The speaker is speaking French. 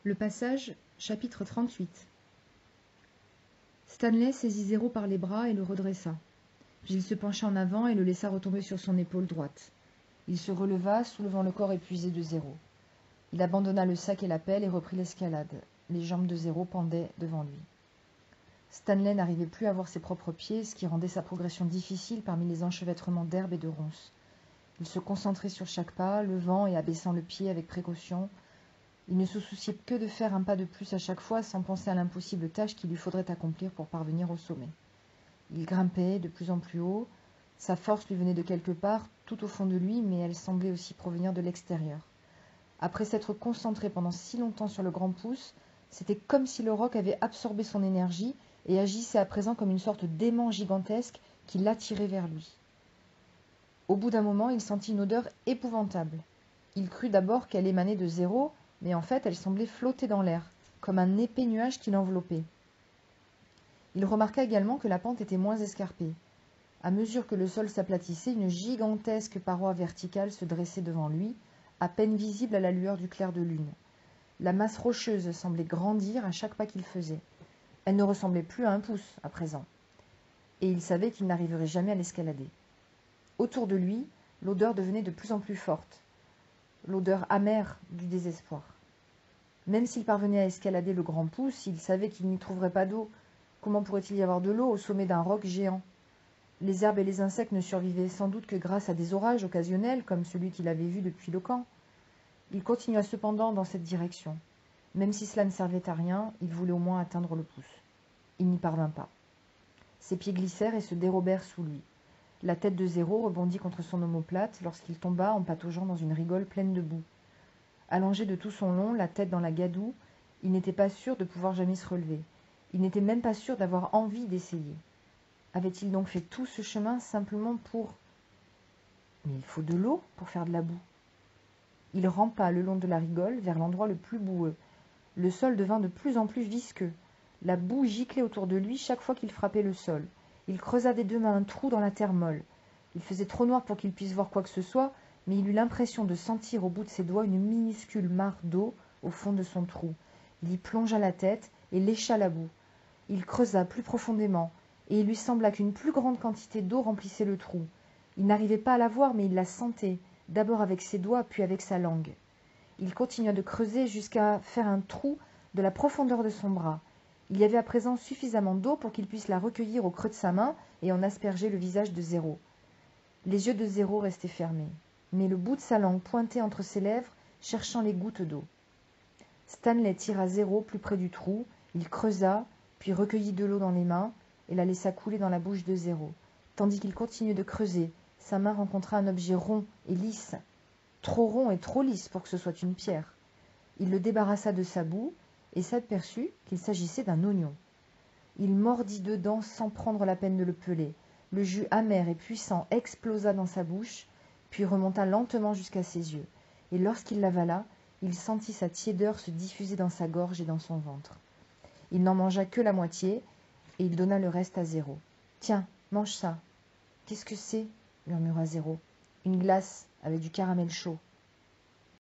Le passage, chapitre 38. Stanley saisit Zéro par les bras et le redressa. Puis il se pencha en avant et le laissa retomber sur son épaule droite. Il se releva, soulevant le corps épuisé de Zéro. Il abandonna le sac et la pelle et reprit l'escalade. Les jambes de Zéro pendaient devant lui. Stanley n'arrivait plus à voir ses propres pieds, ce qui rendait sa progression difficile parmi les enchevêtrements d'herbes et de ronces. Il se concentrait sur chaque pas, levant et abaissant le pied avec précaution. Il ne se souciait que de faire un pas de plus à chaque fois, sans penser à l'impossible tâche qu'il lui faudrait accomplir pour parvenir au sommet. Il grimpait de plus en plus haut. Sa force lui venait de quelque part, tout au fond de lui, mais elle semblait aussi provenir de l'extérieur. Après s'être concentré pendant si longtemps sur le grand pouce, c'était comme si le roc avait absorbé son énergie et agissait à présent comme une sorte d'aimant gigantesque qui l'attirait vers lui. Au bout d'un moment, il sentit une odeur épouvantable. Il crut d'abord qu'elle émanait de Zéro, mais en fait, elle semblait flotter dans l'air, comme un épais nuage qui l'enveloppait. Il remarqua également que la pente était moins escarpée. À mesure que le sol s'aplatissait, une gigantesque paroi verticale se dressait devant lui, à peine visible à la lueur du clair de lune. La masse rocheuse semblait grandir à chaque pas qu'il faisait. Elle ne ressemblait plus à un pouce, à présent. Et il savait qu'il n'arriverait jamais à l'escalader. Autour de lui, l'odeur devenait de plus en plus forte. L'odeur amère du désespoir. Même s'il parvenait à escalader le grand pouce, il savait qu'il n'y trouverait pas d'eau. Comment pourrait-il y avoir de l'eau au sommet d'un roc géant? Les herbes et les insectes ne survivaient sans doute que grâce à des orages occasionnels, comme celui qu'il avait vu depuis le camp. Il continua cependant dans cette direction. Même si cela ne servait à rien, il voulait au moins atteindre le pouce. Il n'y parvint pas. Ses pieds glissèrent et se dérobèrent sous lui. La tête de Zéro rebondit contre son omoplate lorsqu'il tomba en pataugeant dans une rigole pleine de boue. Allongé de tout son long, la tête dans la gadoue, il n'était pas sûr de pouvoir jamais se relever. Il n'était même pas sûr d'avoir envie d'essayer. Avait-il donc fait tout ce chemin simplement pour... Mais il faut de l'eau pour faire de la boue. Il rampa le long de la rigole vers l'endroit le plus boueux. Le sol devint de plus en plus visqueux. La boue giclait autour de lui chaque fois qu'il frappait le sol. Il creusa des deux mains un trou dans la terre molle. Il faisait trop noir pour qu'il puisse voir quoi que ce soit, mais il eut l'impression de sentir au bout de ses doigts une minuscule mare d'eau au fond de son trou. Il y plongea la tête et lécha la boue. Il creusa plus profondément, et il lui sembla qu'une plus grande quantité d'eau remplissait le trou. Il n'arrivait pas à la voir, mais il la sentait, d'abord avec ses doigts, puis avec sa langue. Il continua de creuser jusqu'à faire un trou de la profondeur de son bras. Il y avait à présent suffisamment d'eau pour qu'il puisse la recueillir au creux de sa main et en asperger le visage de Zéro. Les yeux de Zéro restaient fermés, mais le bout de sa langue pointait entre ses lèvres, cherchant les gouttes d'eau. Stanley tira Zéro plus près du trou, il creusa, puis recueillit de l'eau dans les mains et la laissa couler dans la bouche de Zéro. Tandis qu'il continuait de creuser, sa main rencontra un objet rond et lisse, trop rond et trop lisse pour que ce soit une pierre. Il le débarrassa de sa boue et s'aperçut qu'il s'agissait d'un oignon. Il mordit dedans sans prendre la peine de le peler. Le jus amer et puissant explosa dans sa bouche, puis remonta lentement jusqu'à ses yeux. Et lorsqu'il l'avala, il sentit sa tiédeur se diffuser dans sa gorge et dans son ventre. Il n'en mangea que la moitié, et il donna le reste à Zéro. « Tiens, mange ça. »« Qu'est-ce que c'est » murmura Zéro. « Une glace avec du caramel chaud. »